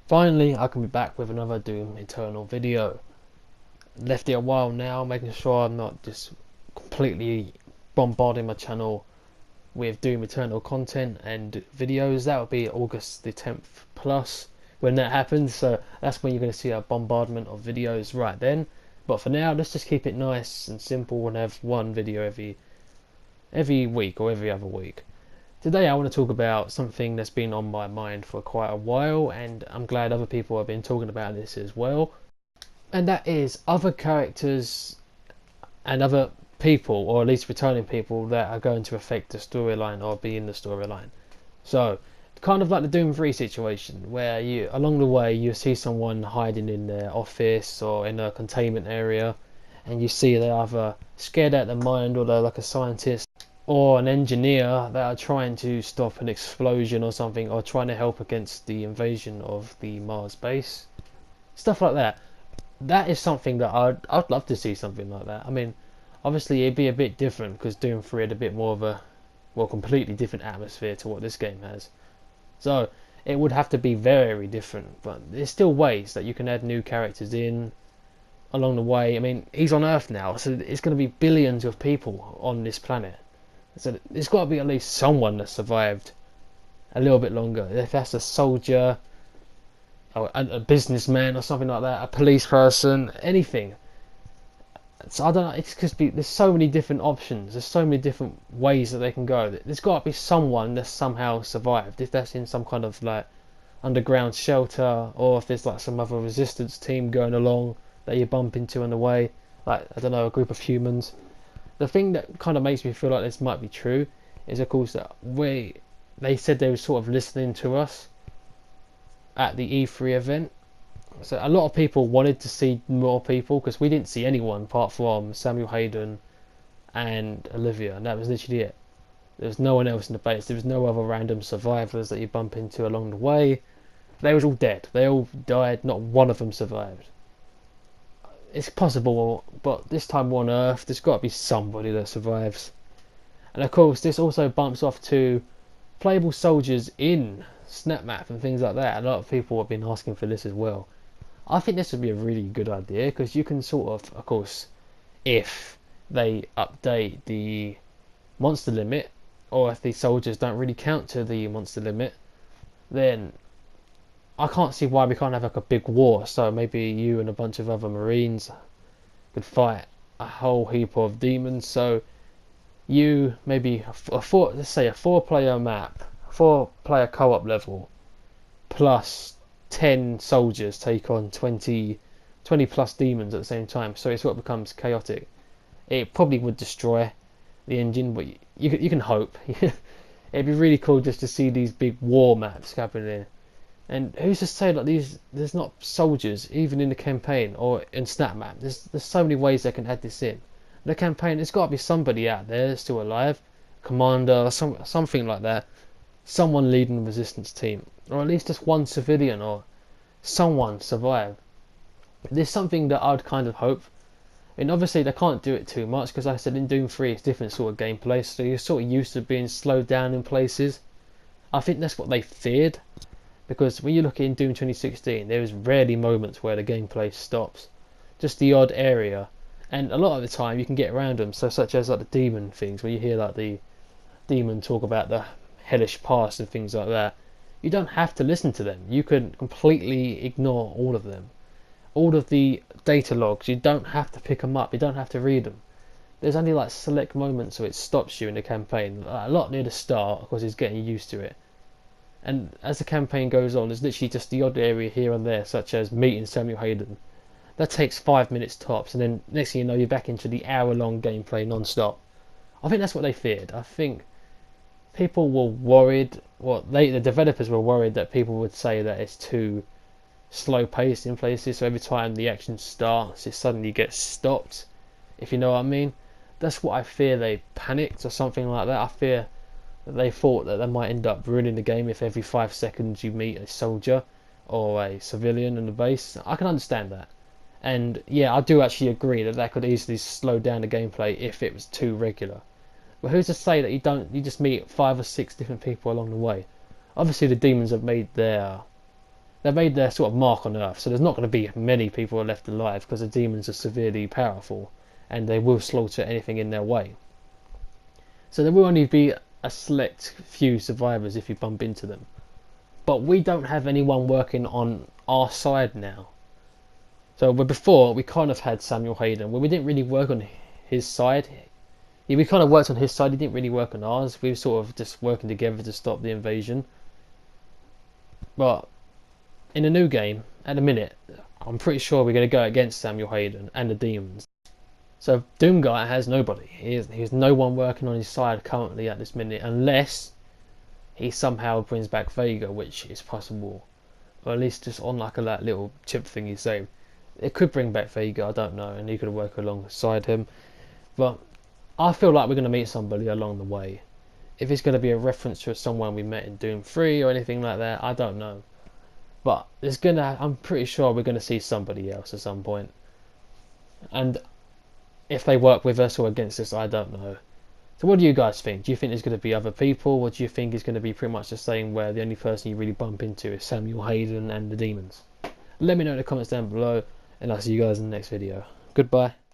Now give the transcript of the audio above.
Finally, I can be back with another Doom Eternal video. Left it a while now, making sure I'm not just completely bombarding my channel with Doom Eternal content and videos. That will be August the 10th plus when that happens, so that's when you're going to see a bombardment of videos right then. But for now, let's just keep it nice and simple and have one video every week or every other week. Today I want to talk about something that's been on my mind for quite a while, and I'm glad other people have been talking about this as well. And that is other characters and other people, or at least returning people, that are going to affect the storyline or be in the storyline. So, kind of like the Doom 3 situation, where you along the way you see someone hiding in their office or in a containment area, and you see they're either scared out of their mind, or they're like a scientist or an engineer that are trying to stop an explosion or something, or trying to help against the invasion of the Mars base. Stuff like that. That is something that I'd love to see something like that. I mean, obviously it'd be a bit different because Doom 3 had a bit more of a, well, completely different atmosphere to what this game has. So it would have to be very different, but there's still ways that you can add new characters in along the way. I mean, he's on Earth now, so it's going to be billions of people on this planet. So there's got to be at least someone that survived a little bit longer. If that's a soldier, or a businessman or something like that, a police person, anything. So I don't know, it's because there's so many different options, there's so many different ways that they can go. There's got to be someone that's somehow survived, if that's in some kind of like underground shelter, or if there's like some other resistance team going along that you bump into on the way, like, I don't know, a group of humans. The thing that kind of makes me feel like this might be true is, of course, that they said they were sort of listening to us at the E3 event. So a lot of people wanted to see more people, because we didn't see anyone apart from Samuel Hayden and Olivia, and that was literally it. There was no one else in the base. There was no other random survivors that you bump into along the way. They was all dead. They all died. Not one of them survived. It's possible, but this time on Earth, there's got to be somebody that survives. And of course, this also bumps off to playable soldiers in SnapMap and things like that. A lot of people have been asking for this as well. I think this would be a really good idea, because you can sort of course, if they update the monster limit, or if the soldiers don't really count to the monster limit, then I can't see why we can't have like a big war. So maybe you and a bunch of other Marines could fight a whole heap of demons. So you maybe let's say a 4-player map, 4-player co-op level, plus 10 soldiers take on 20 plus demons at the same time. So it's what becomes chaotic. It probably would destroy the engine, but you can hope. It'd be really cool just to see these big war maps happening. And who's to say that there's not soldiers even in the campaign or in SnapMap? There's so many ways they can add this in. The campaign, there's got to be somebody out there that's still alive, commander or something like that, someone leading the resistance team, or at least just one civilian or someone survive. There's something that I'd kind of hope. I mean, obviously they can't do it too much, because like I said, in Doom 3 it's different sort of gameplay, so you're sort of used to being slowed down in places. I think that's what they feared, because when you look in Doom 2016, there is rarely moments where the gameplay stops. Just the odd area, and a lot of the time you can get around them, so such as like the demon things, where you hear like the demon talk about the hellish past and things like that. You don't have to listen to them. You can completely ignore all of them. All of the data logs, you don't have to pick them up, you don't have to read them. There's only like select moments where it stops you in the campaign, a lot near the start, because it's getting used to it. And as the campaign goes on, there's literally just the odd area here and there, such as meeting Samuel Hayden. That takes 5 minutes tops, and then next thing you know, you're back into the hour-long gameplay non-stop. I think that's what they feared. I think people were worried, the developers were worried that people would say that it's too slow paced in places, so every time the action starts it suddenly gets stopped, if you know what I mean. That's what I fear. They panicked or something like that. I fear that they thought that they might end up ruining the game if every 5 seconds you meet a soldier or a civilian in the base. I can understand that, and yeah, I do actually agree that that could easily slow down the gameplay if it was too regular. But who's to say that you just meet 5 or 6 different people along the way? Obviously the demons have made their They made their sort of mark on Earth, so there's not going to be many people left alive because the demons are severely powerful and they will slaughter anything in their way. So there will only be a select few survivors if you bump into them. But we don't have anyone working on our side now. So before we kind of had Samuel Hayden, where we didn't really work on his side. Yeah, we kind of worked on his side, he didn't really work on ours. We were sort of just working together to stop the invasion. But in the new game, at the minute, I'm pretty sure we're going to go against Samuel Hayden and the demons. So Doomguy has nobody. He has no one working on his side currently at this minute, unless he somehow brings back Vega, which is possible. Or at least just on like that little chip thing he's saying. It could bring back Vega, I don't know, and he could work alongside him. But I feel like we're going to meet somebody along the way. If it's going to be a reference to someone we met in Doom 3 or anything like that, I don't know. But I'm pretty sure we're going to see somebody else at some point. And if they work with us or against us, I don't know. So what do you guys think? Do you think there's going to be other people, or do you think it's going to be pretty much the same where the only person you really bump into is Samuel Hayden and the demons? Let me know in the comments down below, and I'll see you guys in the next video. Goodbye.